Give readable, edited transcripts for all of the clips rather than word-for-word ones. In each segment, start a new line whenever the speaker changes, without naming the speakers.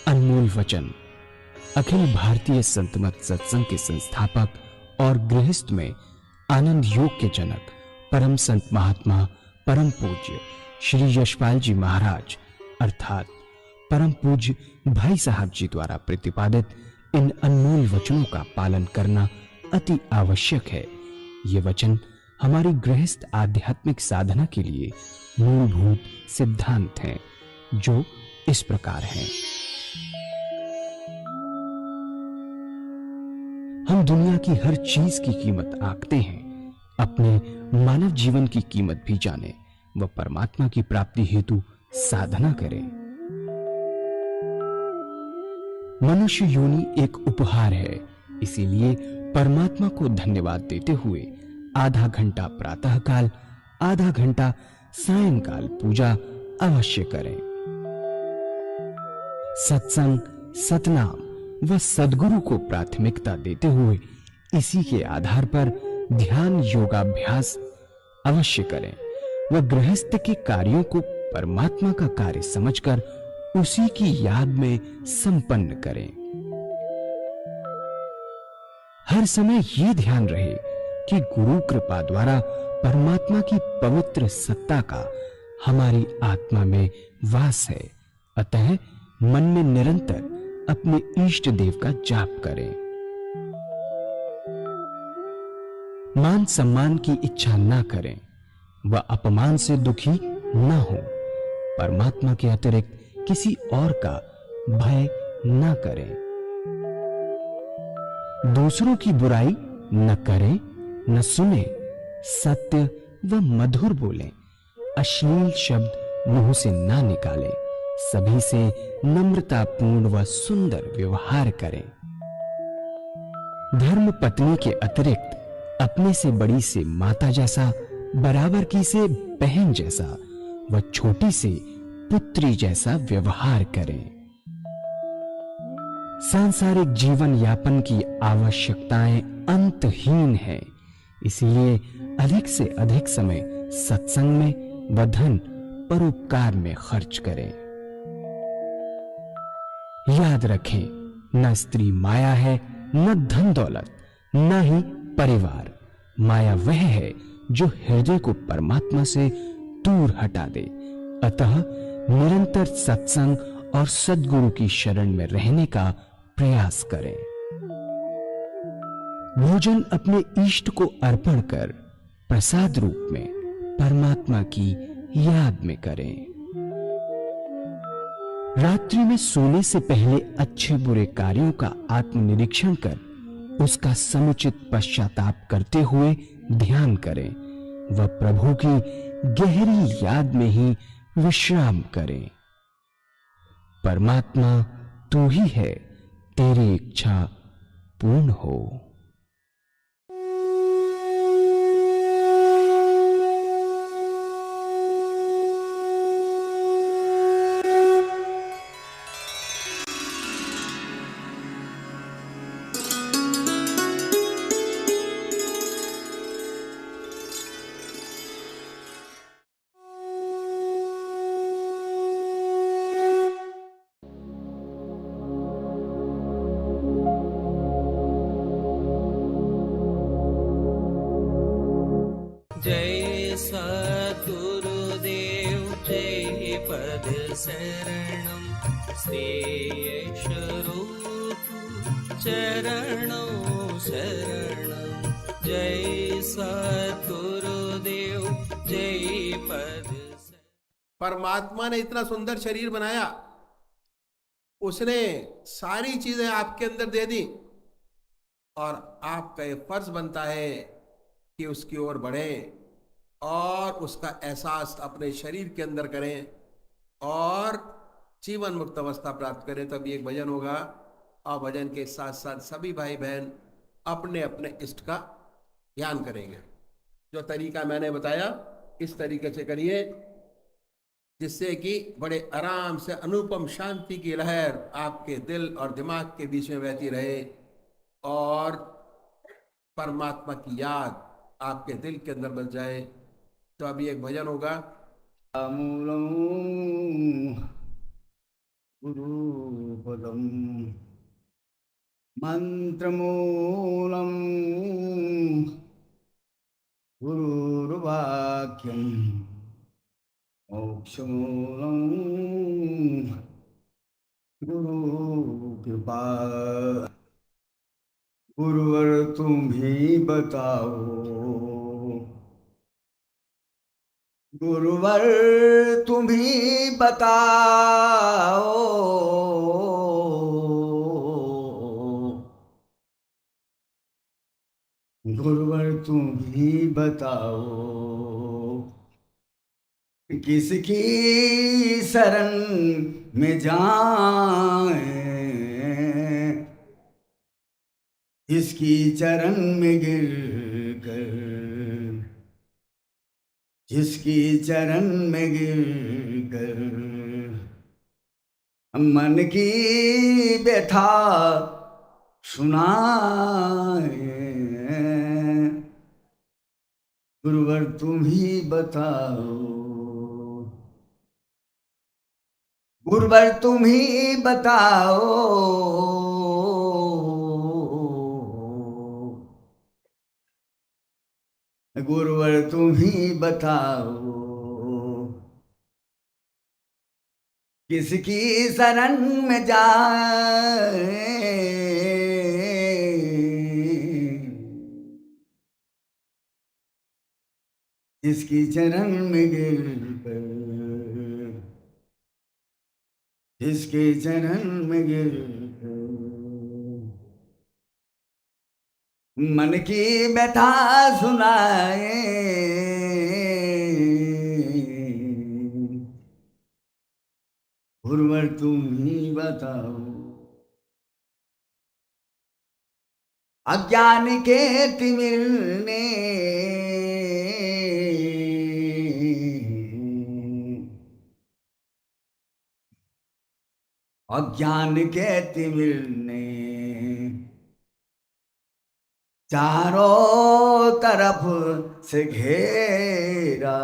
अनमोल वचन। अखिल भारतीय संत मत सत्संग के संस्थापक और गृहस्थ में आनंद योग के जनक परम संत महात्मा परम पूज्य श्री यशपाल जी महाराज अर्थात परम पूज्य भाई साहब जी द्वारा प्रतिपादित इन अनमोल वचनों का पालन करना अति आवश्यक है। ये वचन हमारी गृहस्थ आध्यात्मिक साधना के लिए मूलभूत सिद्धांत हैं, जो इस प्रकार हैं। हम दुनिया की हर चीज की कीमत आंकते हैं, अपने मानव जीवन की कीमत भी जाने व परमात्मा की प्राप्ति हेतु साधना करें। मनुष्य योनि एक उपहार है, इसीलिए परमात्मा को धन्यवाद देते हुए आधा घंटा प्रातःकाल, आधा घंटा सायंकाल पूजा अवश्य करें। सत्संग, सतनाम व सद्गुरु को प्राथमिकता देते हुए इसी के आधार पर ध्यान योगाभ्यास अवश्य करें व गृहस्थ के कार्यों को परमात्मा का कार्य समझकर उसी की याद में संपन्न करें। हर समय ये ध्यान रहे कि गुरु कृपा द्वारा परमात्मा की पवित्र सत्ता का हमारी आत्मा में वास है, अतः मन में निरंतर अपने इष्ट देव का जाप करें। मान सम्मान की इच्छा न करें व अपमान से दुखी न हो। परमात्मा के अतिरिक्त किसी और का भय न करें। दूसरों की बुराई न करें, न सुने, सत्य व मधुर बोलें, अश्लील शब्द मुंह से ना निकालें, सभी से नम्रतापूर्ण व सुंदर व्यवहार करें। धर्म पत्नी के अतिरिक्त अपने से बड़ी से माता जैसा, बराबर की से बहन जैसा व छोटी से पुत्री जैसा व्यवहार करें। सांसारिक जीवन यापन की आवश्यकताएं अंतहीन है, इसलिए अधिक से अधिक समय सत्संग में व धन परोपकार में खर्च करें। याद रखें, न स्त्री माया है, न धन दौलत, न ही परिवार। माया वह है जो हृदय को परमात्मा से दूर हटा दे। अतः निरंतर सत्संग और सद्गुरु की शरण में रहने का प्रयास करें। भोजन अपने इष्ट को अर्पण कर प्रसाद रूप में परमात्मा की याद में करें। रात्रि में सोने से पहले अच्छे बुरे कार्यों का आत्मनिरीक्षण कर उसका समुचित पश्चाताप करते हुए ध्यान करें व प्रभु की गहरी याद में ही विश्राम करें। परमात्मा तू ही है, तेरी इच्छा पूर्ण हो।
जय सद्गुरुदेव जय पद शरणम श्रेयस्वरूप चरणों शरणम। जय सद्गुरुदेव जय पद।
परमात्मा ने इतना सुंदर शरीर बनाया, उसने सारी चीजें आपके अंदर दे दी और आपका ये फर्ज बनता है कि उसकी ओर बढ़ें और उसका एहसास अपने शरीर के अंदर करें और जीवन मुक्त अवस्था प्राप्त करें। तब एक भजन होगा और भजन के साथ साथ सभी भाई बहन अपने अपने इष्ट का ध्यान करेंगे। जो तरीका मैंने बताया इस तरीके से करिए, जिससे कि बड़े आराम से अनुपम शांति की लहर आपके दिल और दिमाग के बीच में बहती रहे और परमात्मा की याद आपके दिल के अंदर बस जाए। तो अभी एक भजन होगा। मूलम गुरु
पदम् मन्त्रमूलं गुरुर्वाक्यं मोक्षमूलं गुरुकृपा। गुरुवर तुम ही बताओ, गुरुवर तुम ही बताओ, गुरुवर तुम ही बताओ, किसकी शरण में जाएं, जिसकी चरण में गिर कर, जिसकी चरण में गिर कर मन की व्यथा सुनाए। गुरुवर तुम ही बताओ, गुरुवर तुम ही बताओ, गुरुवर तुम ही बताओ, किसकी शरण में जाए, जिसकी चरण में गिर कर, जिसके चरण में गिर कर मन की व्यथा सुनाए। गुरुवर तुम ही बताओ, अज्ञान के तिमिर ने अज्ञान के तिमिर ने चारों तरफ से घेरा।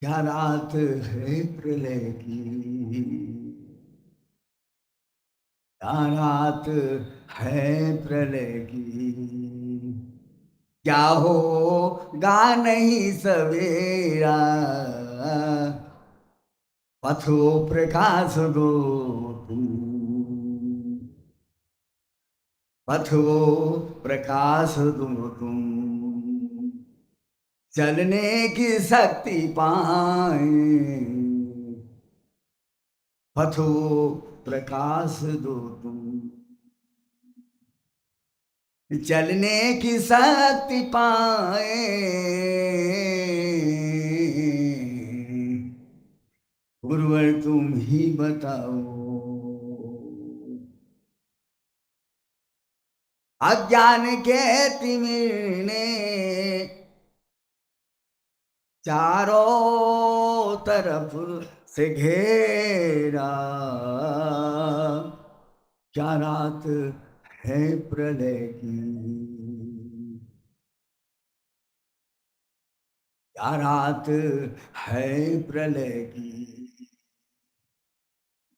क्या रात है प्रलय की, क्या रात है प्रलय की, क्या होगा नहीं सवेरा। पथो प्रकाश दो तुम, पथो प्रकाश दो तुम, चलने की शक्ति पाए। पथो प्रकाश दो तुम, चलने की शक्ति पाए। गुरुवर तुम ही बताओ, अज्ञान के तिमिर ने चारों तरफ से घेरा। क्या रात है प्रलय की, क्या रात है प्रलय की,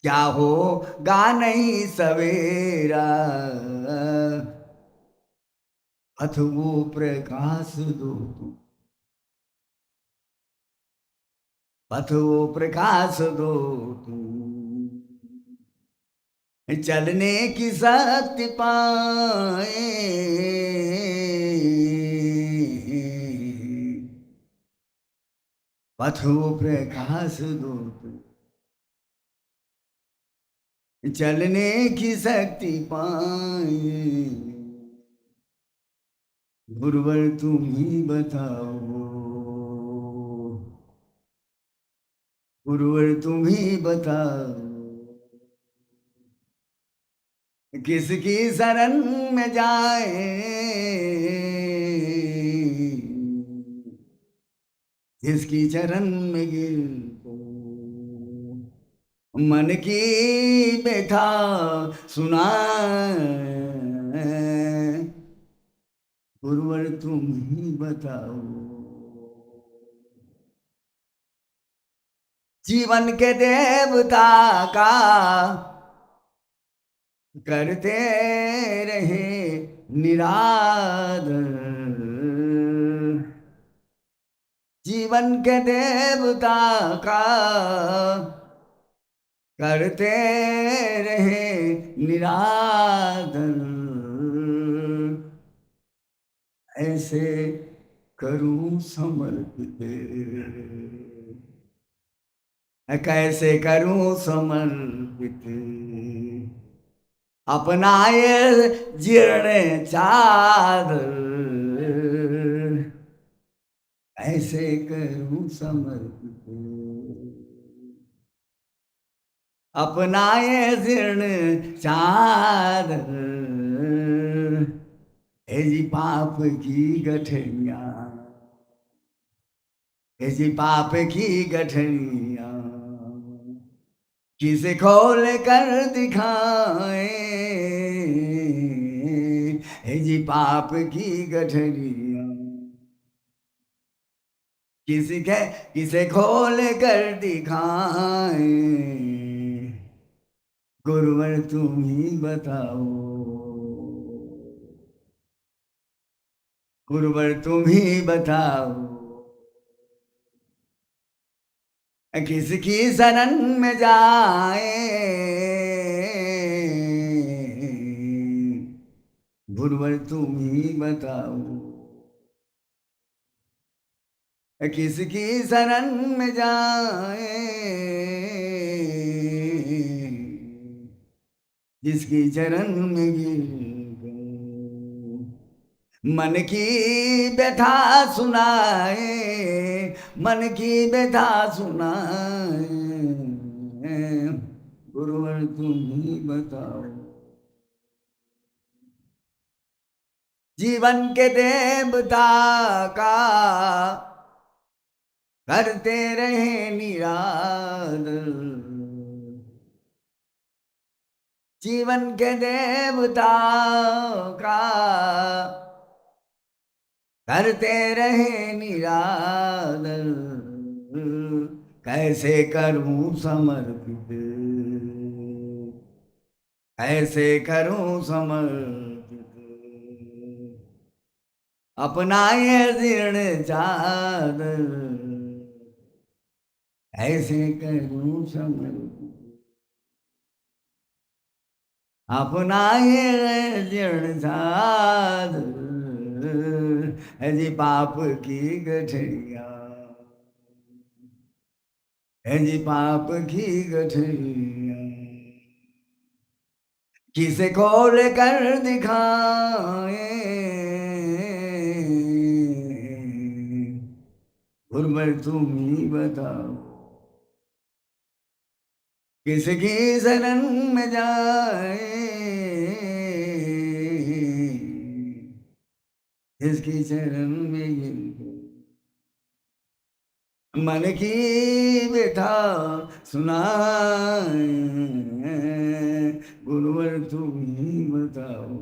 क्या होगा नहीं सवेरा। अथवो प्रकाश दो तुम, अथवो प्रकाश दो तुम, चलने की शक्ति पाए। पथो प्रकाश दो तुम, चलने की शक्ति पाए। गुरुवर तुम ही बताओ, गुरुवर तुम ही बताओ, किसकी शरण में जाए, जिसकी चरण में गिर मन की व्यथा सुनाए। गुरुवर तुम ही बताओ, जीवन के देवता का करते रहे निरादर। जीवन के देवता का करते रहे निरादर। ऐसे करूं समर्पित, कैसे करूं समर्पित, अपना ये जीर्ण चादर। ऐसे करूं समर्पित, अपना ये जीर्ण चादर। हे जी पाप की गठरियां, हे जी पाप की गठरियां, किसे खोल कर दिखाए। हे जी पाप की गठरियां, किसे खोल कर दिखाए। गुरुवर तुम ही बताओ, गुरुवर तुम ही बताओ, किसकी शरण में जाए। गुरुवर तुम ही बताओ, किसकी शरण में जाए। जिसकी चरण में गिर गए, मन की व्यथा सुनाए, मन की व्यथा सुनाए। गुरुवर तुम ही बताओ, जीवन के देवता का करते रहे निरादर। जीवन के देवता का करते रहे निरादर। कैसे करूं समर्पित, कैसे करूं समर्पित, अपना ये जीर्ण चादर। ऐसे करूं समर्पित, अपना ये जीर्ण चादर। है जी पाप की गठरिया, है जी पाप की गठरिया, किसे खोल कर दिखाए। गुरुवर तुम ही बताओ, किसकी शरण में जाए। इसकी चरण में गिर गए, मन की व्यथा सुनाए। गुरुवर तुम ही बताओ।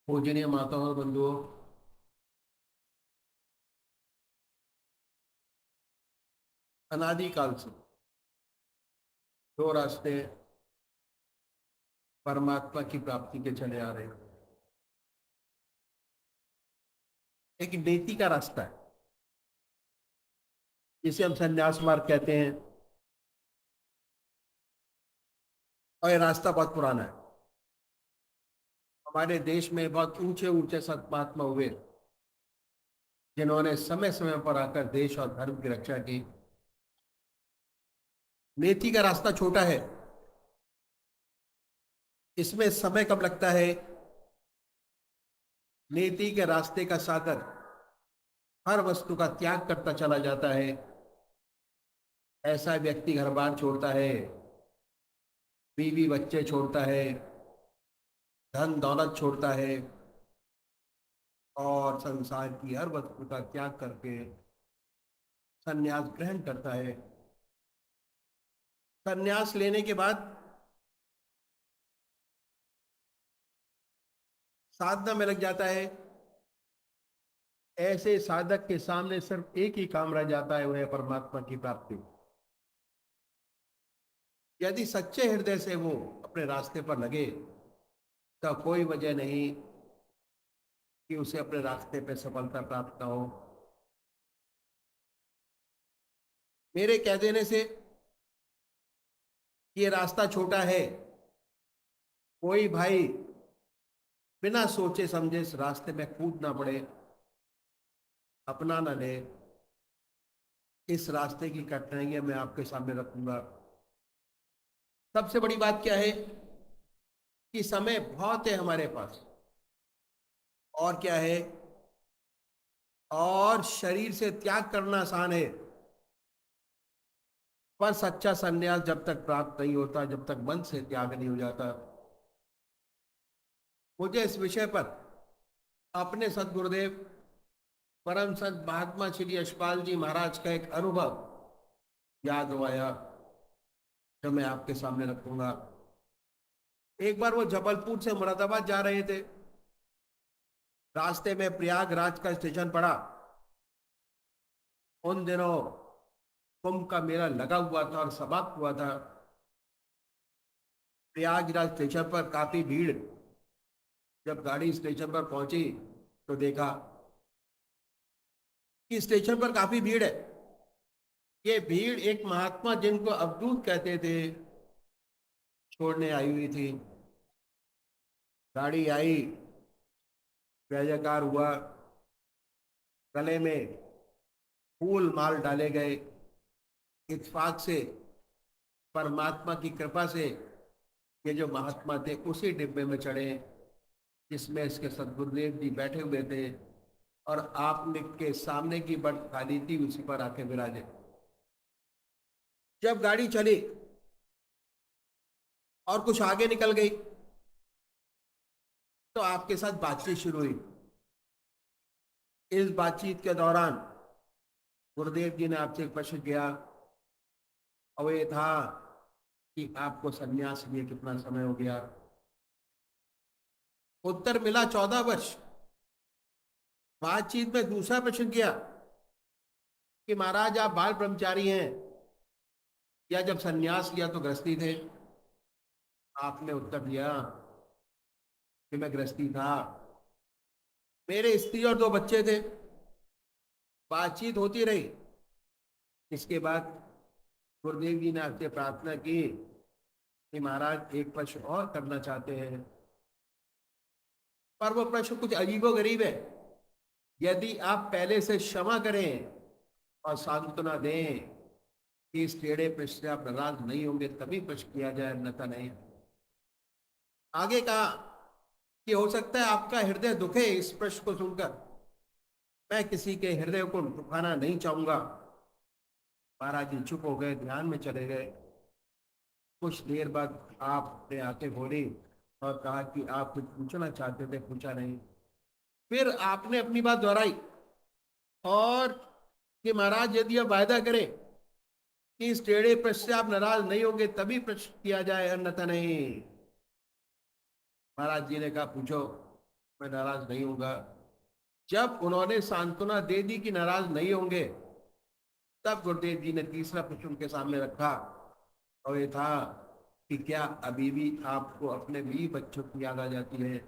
पूजनीय माताओं और बंधुओं, अनादिकाल से दो रास्ते परमात्मा की प्राप्ति के चले आ रहे हैं। एक नीति का रास्ता है जिसे हम संन्यास मार्ग कहते हैं, और ये रास्ता बहुत पुराना है। हमारे देश में बहुत ऊंचे ऊंचे संत महात्मा हुए जिन्होंने समय समय पर आकर देश और धर्म की रक्षा की। नीति का रास्ता छोटा है, इसमें समय कम लगता है। नीति के रास्ते का सागर हर वस्तु का त्याग करता चला जाता है। ऐसा व्यक्ति घर बार छोड़ता है, बीवी बच्चे छोड़ता है, धन दौलत छोड़ता है और संसार की हर वस्तु का त्याग करके संन्यास ग्रहण करता है। संन्यास लेने के बाद साधना में लग जाता है, ऐसे साधक के सामने सिर्फ एक ही काम रह जाता है, वह परमात्मा की प्राप्ति। यदि सच्चे हृदय से वो अपने रास्ते पर लगे तो कोई वजह नहीं कि उसे अपने रास्ते पर सफलता प्राप्त न हो। मेरे कह देने से ये रास्ता छोटा है, कोई भाई बिना सोचे समझे इस रास्ते में कूद ना पड़े, अपना ना ले। इस रास्ते की कठिनाइयां मैं आपके सामने रखूंगा। सबसे बड़ी बात क्या है कि समय बहुत है हमारे पास, और क्या है, और शरीर से त्याग करना आसान है, पर सच्चा संन्यास जब तक प्राप्त नहीं होता, जब तक मन से त्याग नहीं हो जाता। मुझे इस विषय पर अपने सदगुरुदेव परम संत महात्मा श्री यशपाल जी महाराज का एक अनुभव याद आया, जो मैं आपके सामने रखूंगा। एक बार वो जबलपुर से मुरादाबाद जा रहे थे। रास्ते में प्रयागराज का स्टेशन पड़ा। उन दिनों कुंभ का मेला लगा हुआ था और समाप्त हुआ था। प्रयागराज स्टेशन पर काफी भीड़। जब गाड़ी स्टेशन पर पहुंची तो देखा कि स्टेशन पर काफी भीड़ है। ये भीड़ एक महात्मा जिनको अवधूत कहते थे, छोड़ने आई हुई थी। गाड़ी आई, जय जयकार हुआ, गले में फूल माल डाले गए। इत्तेफाक से, परमात्मा की कृपा से ये जो महात्मा थे उसी डिब्बे में चढ़े जिसमें इसके सदगुरुदेव जी बैठे हुए थे, और आपने के सामने की बर्थ खाली थी, उसी पर आके विराजे। जब गाड़ी चली और कुछ आगे निकल गई तो आपके साथ बातचीत शुरू हुई। इस बातचीत के दौरान गुरुदेव जी ने आपसे एक प्रश्न किया, और ये था कि आपको सन्यास लिए कितना समय हो गया। उत्तर मिला 14 वर्ष। बातचीत में दूसरा प्रश्न किया कि महाराज आप बाल ब्रह्मचारी हैं या जब सन्यास लिया तो गृहस्थी थे। आपने उत्तर दिया कि मैं गृहस्थी था, मेरे स्त्री और 2 बच्चे थे। बातचीत होती रही। इसके बाद गुरुदेव जी ने आपसे प्रार्थना की कि महाराज एक प्रश्न और करना चाहते हैं, पर वो प्रश्न कुछ अजीबोगरीब है। यदि आप पहले से क्षमा करें और सांत्वना दें कि इस टेढ़े प्रश्न से आप नाराज नहीं होंगे तभी प्रश्न किया जाए, अन्यथा नहीं। आगे कहा कि हो सकता है आपका हृदय दुखे इस प्रश्न को सुनकर, मैं किसी के हृदय को दुखाना नहीं चाहूंगा। महाराज जी चुप हो गए, ध्यान में चले गए। कुछ देर बाद आपने आंखें खोली और कहा कि आप कुछ पूछना चाहते थे, पूछा नहीं। फिर आपने अपनी बात दोहराई और कि महाराज यदि आप वायदा करें कि इस टेढ़े प्रश्न से आप नाराज नहीं होंगे तभी प्रश्न किया जाए, अन्यथा नहीं। महाराज जी ने कहा पूछो, मैं नाराज नहीं होऊंगा। जब उन्होंने सांत्वना दे दी कि नाराज नहीं होंगे, तब गुरुदेव जी ने तीसरा प्रश्न उनके सामने रखा, और ये था कि क्या अभी भी आपको अपने 20 बच्चों की याद आ जाती है।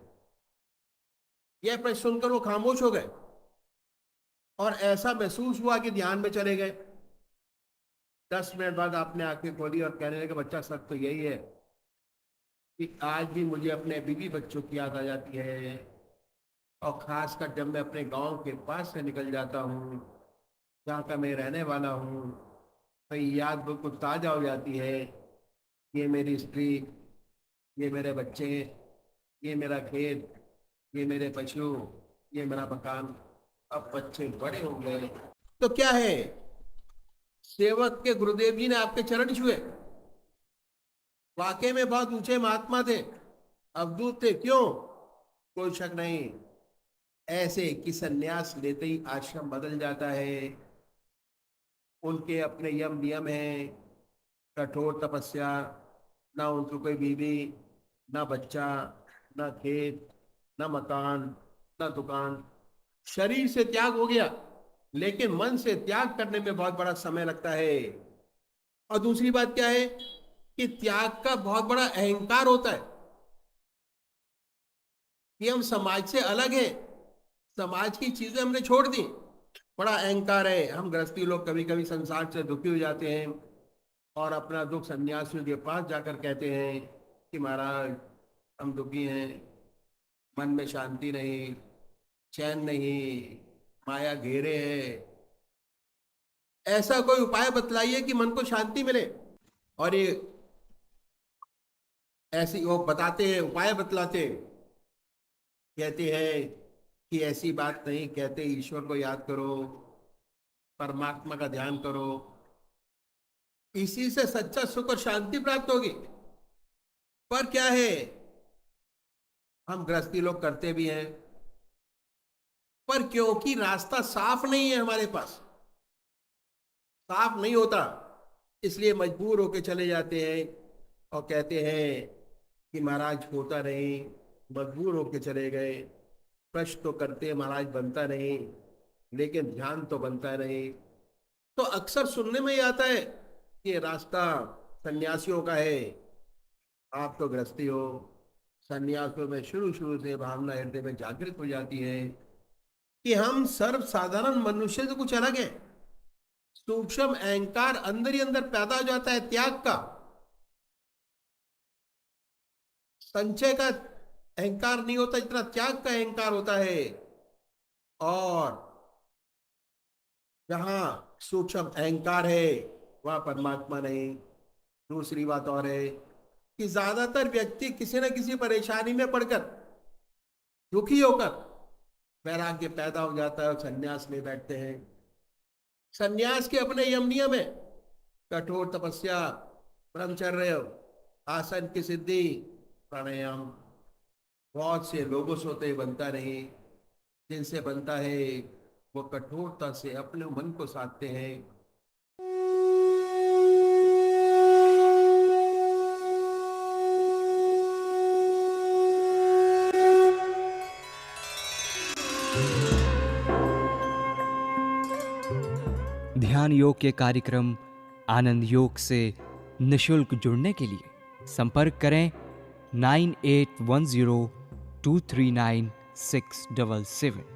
यह प्रश्न सुनकर वो खामोश हो गए और ऐसा महसूस हुआ कि ध्यान में चले गए। 10 मिनट बाद आपने आंखें खोली और कहने लगे, बच्चा सच तो यही है कि आज भी मुझे अपने बीवी बच्चों की याद आ जाती है, और खासकर जब मैं अपने गांव के पास से निकल जाता हूँ, जहाँ का मैं रहने वाला हूँ, तो ये याद बिल्कुल ताज़ा हो जाती है। ये मेरी स्त्री, ये मेरे बच्चे, ये मेरा खेत, ये मेरे पशु, ये मेरा मकान। अब बच्चे बड़े हो गए तो क्या है, सेवक के गुरुदेव जी ने आपके चरण छुए। वाकई में बहुत ऊंचे महात्मा थे, अवधूत थे। क्यों? कोई शक नहीं। ऐसे कि सन्यास लेते ही आश्रम बदल जाता है। उनके अपने यम नियम हैं, कठोर तपस्या, ना उनको कोई बीवी, ना बच्चा, ना खेत, ना मकान, ना दुकान। शरीर से त्याग हो गया, लेकिन मन से त्याग करने में बहुत बड़ा समय लगता है। और दूसरी बात क्या है कि त्याग का बहुत बड़ा अहंकार होता है कि हम समाज से अलग हैं, समाज की चीजें हमने छोड़ दी, बड़ा अहंकार है। हम गृहस्थी लोग कभी कभी संसार से दुखी हो जाते हैं और अपना दुख सन्यासियों के पास जाकर कहते हैं कि महाराज हम दुखी हैं, मन में शांति नहीं, चैन नहीं, माया घेरे है, ऐसा कोई उपाय बतलाइए कि मन को शांति मिले। और ये ऐसी वो बताते हैं, उपाय बतलाते हैं, कहते हैं कि ऐसी बात नहीं, कहते ईश्वर को याद करो, परमात्मा का ध्यान करो, इसी से सच्चा सुख और शांति प्राप्त होगी। पर क्या है, हम गृहस्थी लोग करते भी हैं, पर क्योंकि रास्ता साफ नहीं है, हमारे पास साफ नहीं होता, इसलिए मजबूर होके चले जाते हैं और कहते हैं कि महाराज होता नहीं, मजबूर होके चले गए। प्रश्न तो करते हैं महाराज, बनता नहीं, लेकिन ध्यान तो बनता नहीं। तो अक्सर सुनने में ही आता है कि ये रास्ता सन्यासियों का है, आप तो गृहस्थी हो। सन्यासियों में शुरू शुरू से भावना हृदय में जागृत हो जाती है कि हम सर्व साधारण मनुष्य से कुछ अलग है। सूक्ष्म अहंकार अंदर ही अंदर पैदा हो जाता है, त्याग का, संचय का अहंकार नहीं होता, इतना त्याग का अहंकार होता है। और जहां सूक्ष्म अहंकार है वह परमात्मा नहीं। दूसरी बात और है कि ज्यादातर व्यक्ति किसी न किसी परेशानी में पड़कर, दुखी होकर वैराग्य पैदा हो जाता है और संन्यास में बैठते हैं। संन्यास के अपने यम नियम है, कठोर तपस्या, ब्रह्मचर्य, आसन की सिद्धि, प्राणायाम। बहुत से लोगों से होते बनता नहीं, जिनसे बनता है वो कठोरता से अपने मन को साधते हैं।
ध्यान योग के कार्यक्रम आनंद योग से निशुल्क जुड़ने के लिए संपर्क करें 9810239677।